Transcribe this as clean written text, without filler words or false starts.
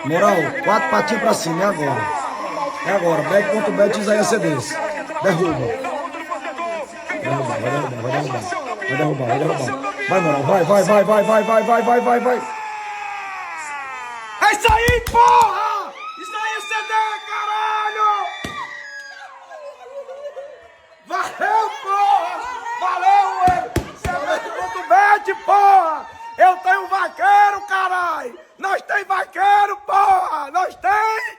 Moral, 4 patinhas pra cima, é agora. É agora, bet contra o bet Isaías Cedense. Derruba. Vai derrubar. Vai, Moral, vai. É isso aí, porra! Isaías Cedense, caralho! Valeu, porra! Valeu, você é bet contra o bet, porra! Eu tenho vaqueiro, caralho! Nós tem vaqueiro, porra! Nós tem!